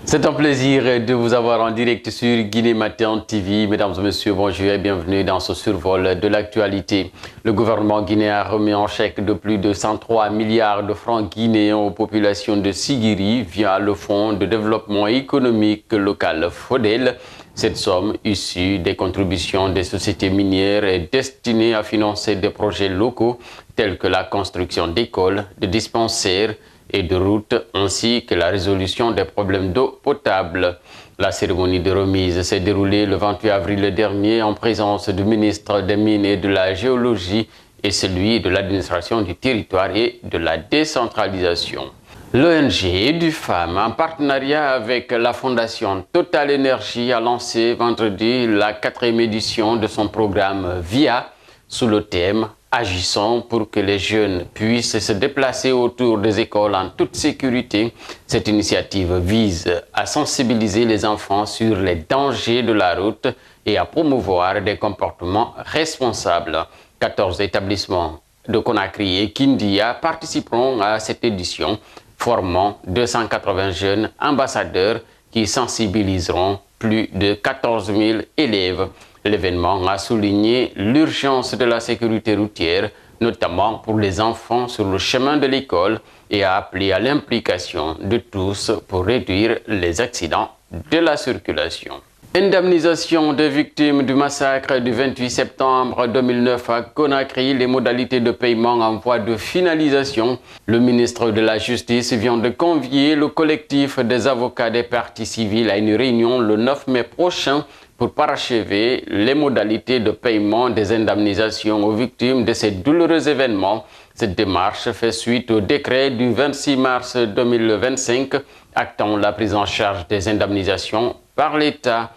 C'est un plaisir de vous avoir en direct sur Guinée Matin TV. Mesdames et messieurs, bonjour et bienvenue dans ce survol de l'actualité. Le gouvernement guinéen a remis un chèque de plus de 103 milliards de francs guinéens aux populations de Sigiri via le Fonds de développement économique local FODEL. Cette somme, issue des contributions des sociétés minières, est destinée à financer des projets locaux tels que la construction d'écoles, de dispensaires et de routes, ainsi que la résolution des problèmes d'eau potable. La cérémonie de remise s'est déroulée le 28 avril dernier en présence du ministre des Mines et de la Géologie et celui de l'administration du territoire et de la décentralisation. L'ONG du FAM, en partenariat avec la Fondation Total Énergie, a lancé vendredi la 4e édition de son programme VIA sous le thème « Agissons pour que les jeunes puissent se déplacer autour des écoles en toute sécurité ». Cette initiative vise à sensibiliser les enfants sur les dangers de la route et à promouvoir des comportements responsables. 14 établissements de Conakry et Kindia participeront à cette édition, formant 280 jeunes ambassadeurs qui sensibiliseront plus de 14 000 élèves. L'événement a souligné l'urgence de la sécurité routière, notamment pour les enfants sur le chemin de l'école, et a appelé à l'implication de tous pour réduire les accidents de la circulation. Indemnisation des victimes du massacre du 28 septembre 2009 à Conakry, les modalités de paiement en voie de finalisation. Le ministre de la Justice vient de convier le collectif des avocats des parties civiles à une réunion le 9 mai prochain pour parachever les modalités de paiement des indemnisations aux victimes de ces douloureux événements. Cette démarche fait suite au décret du 26 mars 2025 actant la prise en charge des indemnisations par l'État.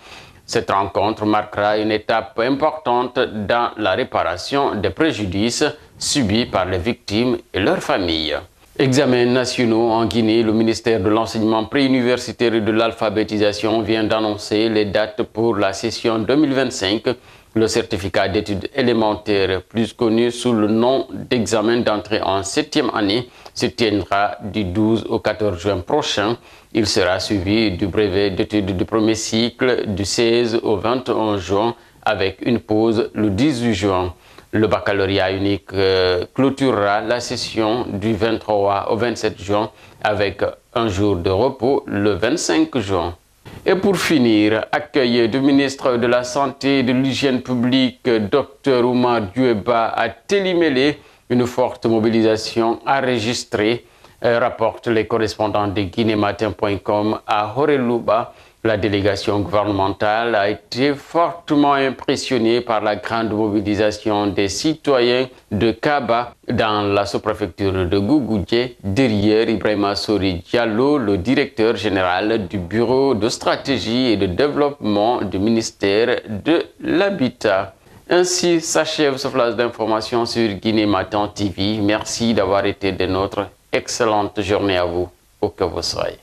Cette rencontre marquera une étape importante dans la réparation des préjudices subis par les victimes et leurs familles. Examens nationaux en Guinée, le ministère de l'Enseignement préuniversitaire et de l'Alphabétisation vient d'annoncer les dates pour la session 2025. Le certificat d'études élémentaires, plus connu sous le nom d'examen d'entrée en 7e année, se tiendra du 12 au 14 juin prochain. Il sera suivi du brevet d'études du premier cycle du 16 au 21 juin avec une pause le 18 juin. Le baccalauréat unique clôturera la session du 23 au 27 juin avec un jour de repos le 25 juin. Et pour finir, accueil du ministre de la Santé et de l'Hygiène publique, Dr Oumar Dioueba à Télimélé. Une forte mobilisation enregistrée, rapportent les correspondants de guinématin.com à Horelouba. La délégation gouvernementale a été fortement impressionnée par la grande mobilisation des citoyens de Kaba dans la sous-préfecture de Gougoudjé, derrière Ibrahima Sori Diallo, le directeur général du Bureau de stratégie et de développement du ministère de l'Habitat. Ainsi s'achève ce flash d'information sur Guinée Matin TV. Merci d'avoir été de notre excellente journée à vous, où que vous soyez.